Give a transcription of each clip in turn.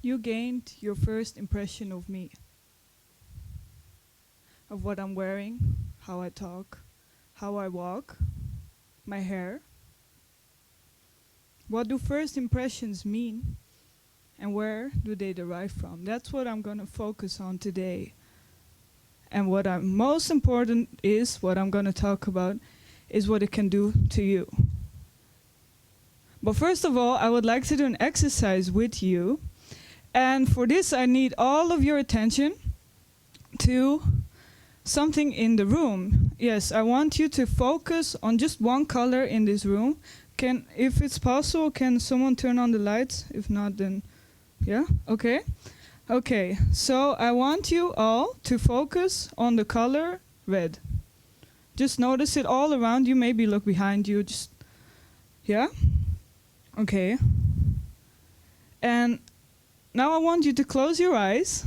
you gained your first impression of me? Of what I'm wearing, how I talk, how I walk, my hair? What do first impressions mean? And where do they derive from? That's what I'm going to focus on today. And what I'm most important is, what I'm going to talk about, is what it can do to you. But first of all, I would like to do an exercise with you. And for this, I need all of your attention to something in the room. Yes, I want you to focus on just one color in this room. If it's possible, can someone turn on the lights? If not, then, yeah, okay. Okay, so I want you all to focus on the color red. Just notice it all around you, maybe look behind you, just, yeah? Okay. And now I want you to close your eyes.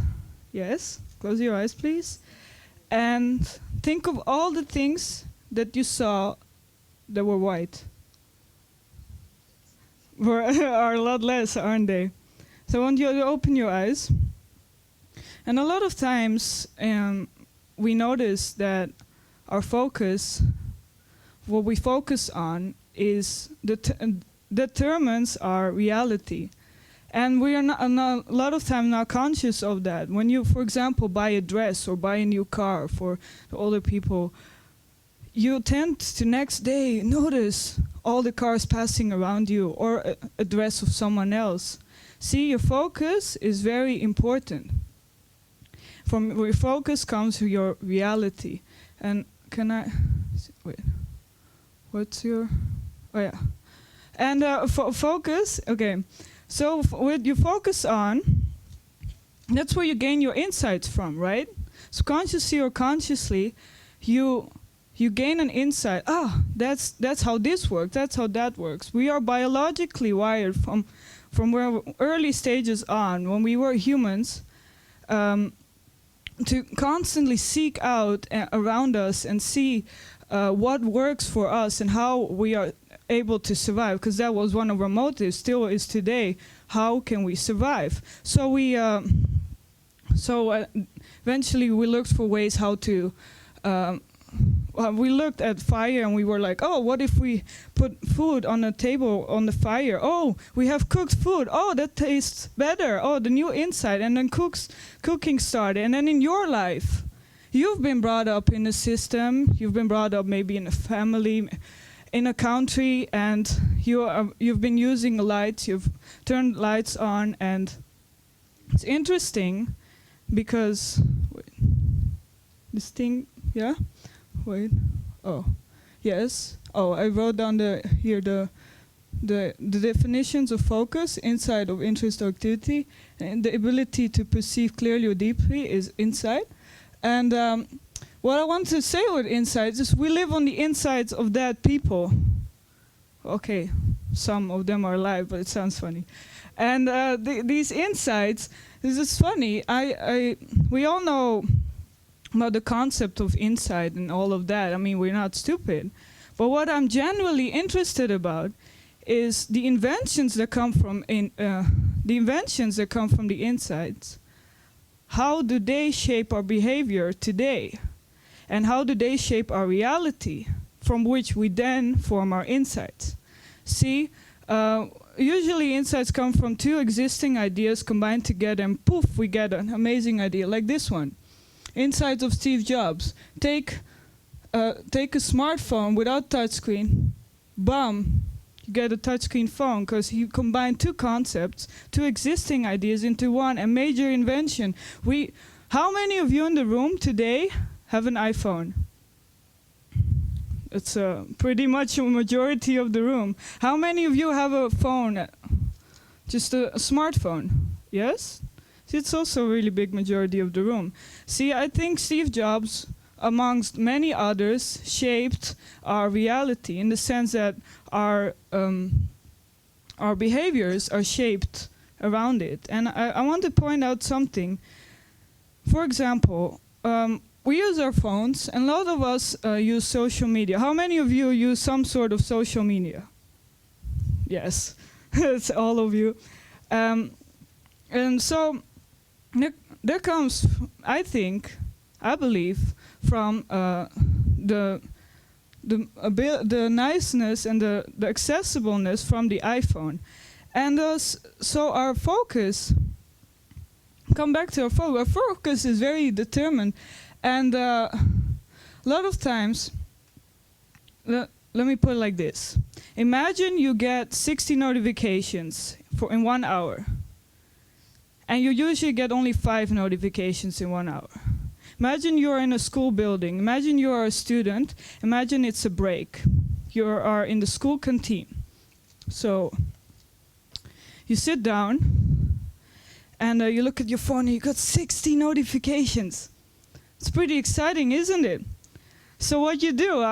Yes, close your eyes, please. And think of all the things that you saw that were white. Are a lot less, aren't they? So I want you to open your eyes. And a lot of times we notice that our focus, what we focus on, is determines our reality. And we are not, a lot of time not conscious of that. When you, for example, buy a dress or buy a new car for the older people, you tend to next day notice all the cars passing around you or a dress of someone else. See, your focus is very important. From your focus comes your reality. And can I, wait, what's your, oh yeah. And focus, okay. So what you focus on, that's where you gain your insights from, right? So consciously or consciously, you gain an insight. Ah, that's how this works. That's how that works. We are biologically wired from where early stages on, when we were humans, to constantly seek out around us and see what works for us and how we are able to survive, because that was one of our motives, still is today. How can we survive? So eventually we looked for ways how to. We looked at fire and we were like, oh, what if we put food on a table on the fire? Oh, we have cooked food. Oh, that tastes better. Oh, the new insight. And then cooking started. And then in your life, you've been brought up in a system. You've been brought up maybe in a family, in a country, and you've been using lights. You've turned lights on, and it's interesting because this thing, yeah. Wait. Oh, yes. Oh, I wrote down here the definitions of focus, insight of interest or activity, and the ability to perceive clearly or deeply is insight. And what I want to say with insights is we live on the insides of dead people. Okay, some of them are alive, but it sounds funny. And these insights, this is funny. We all know about the concept of insight and all of that. I mean, we're not stupid. But what I'm genuinely interested about is the inventions that come from the insights. How do they shape our behavior today? And how do they shape our reality, from which we then form our insights? See, usually insights come from two existing ideas combined together, and poof, we get an amazing idea, like this one. Insights of Steve Jobs. Take a smartphone without touchscreen, bam, you get a touchscreen phone, because he combined two concepts, two existing ideas into one, a major invention. How many of you in the room today have an iPhone? It's pretty much a majority of the room. How many of you have a phone, just a smartphone? Yes? It's also a really big majority of the room. See, I think Steve Jobs, amongst many others, shaped our reality in the sense that our behaviors are shaped around it. And I want to point out something. For example, we use our phones, and a lot of us use social media. How many of you use some sort of social media? Yes, it's all of you. And so there comes, I believe, from the niceness and the accessibleness from the iPhone. And so our focus, come back to our focus is very determined. And a lot of times, let me put it like this. Imagine you get 60 notifications in 1 hour. And you usually get only 5 notifications in 1 hour. Imagine you're in a school building. Imagine you are a student. Imagine it's a break. You are in the school canteen. So you sit down and you look at your phone and you got 60 notifications. It's pretty exciting, isn't it? So what you do,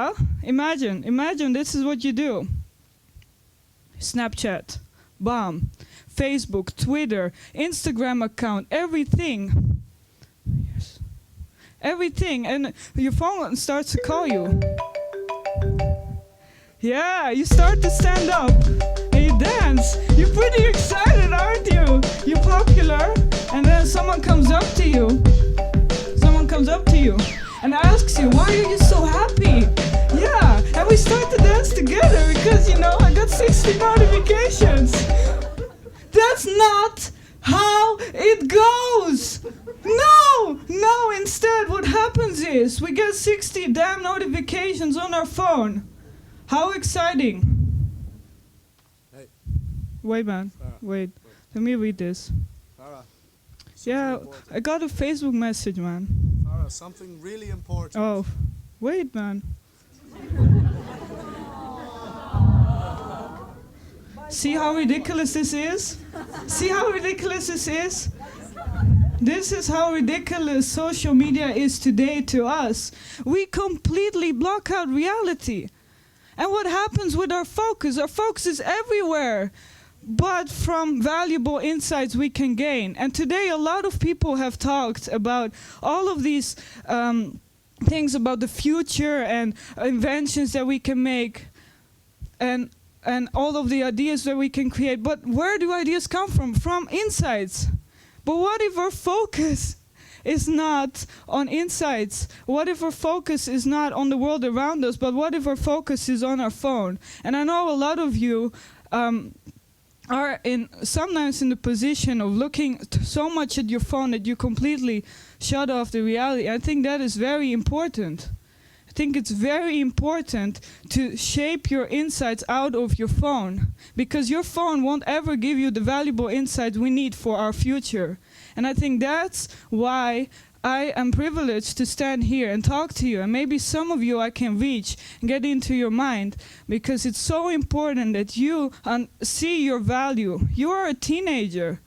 Imagine this is what you do. Snapchat, bomb. Facebook, Twitter, Instagram account, everything. Yes. Everything. And your phone starts to call you. Yeah, you start to stand up and you dance. You're pretty excited, aren't you? You're popular. And then someone comes up to you. And asks you, why are you so happy? Yeah, and we start to dance together because, I got 60 notifications. That's not how it goes. No, instead what happens is we get 60 damn notifications on our phone. How exciting. Hey. Wait, man. Wait. Let me read this. Farah. Yeah, important. I got a Facebook message, man. Farah, something really important. Oh, wait, man. See how ridiculous this is? See how ridiculous this is? This is how ridiculous social media is today to us. We completely block out reality. And what happens with our focus? Our focus is everywhere, but from valuable insights we can gain. And today a lot of people have talked about all of these things about the future and inventions that we can make. And all of the ideas that we can create. But where do ideas come from? From insights. But what if our focus is not on insights? What if our focus is not on the world around us, but what if our focus is on our phone? And I know a lot of you are sometimes in the position of looking so much at your phone that you completely shut off the reality. I think that is very important. I think it's very important to shape your insights out of your phone, because your phone won't ever give you the valuable insights we need for our future. And I think that's why I am privileged to stand here and talk to you. And maybe some of you I can reach and get into your mind, because it's so important that you see your value. You are a teenager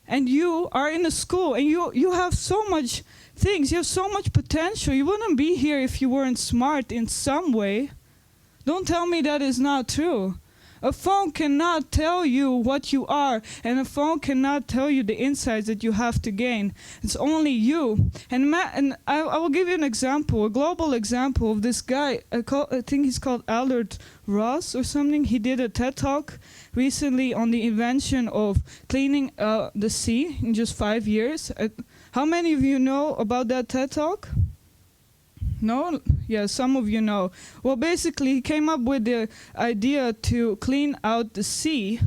and you are in a school and you have so much things, you have so much potential. You wouldn't be here if you weren't smart in some way. Don't tell me that is not true. A phone cannot tell you what you are, and a phone cannot tell you the insights that you have to gain. It's only you. And I will give you an example, a global example of this guy. I think he's called Albert Ross or something. He did a TED Talk recently on the invention of cleaning the sea in just 5 years. How many of you know about that TED Talk? No? Yeah, some of you know. Well, basically, he came up with the idea to clean out the sea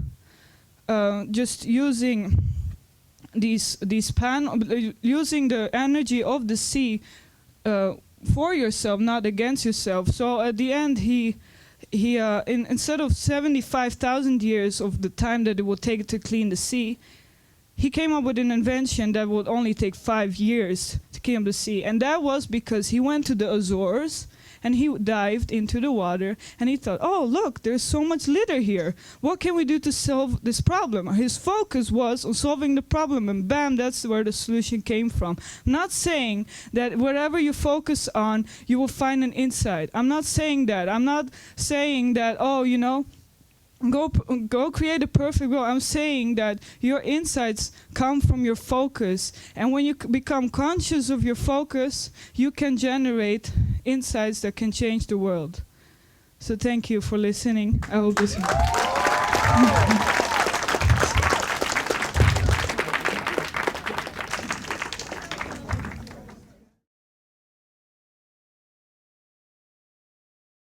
just using using the energy of the sea for yourself, not against yourself. So at the end, instead of 75,000 years of the time that it would take to clean the sea, he came up with an invention that would only take 5 years to clean the sea. And that was because he went to the Azores and he dived into the water and he thought, oh, look, there's so much litter here. What can we do to solve this problem? His focus was on solving the problem, and bam, that's where the solution came from. I'm not saying that whatever you focus on, you will find an insight. I'm not saying that. I'm not saying that, oh, go create a perfect world. I'm saying that your insights come from your focus, and when you become conscious of your focus, you can generate insights that can change the world. So thank you for listening. I hope this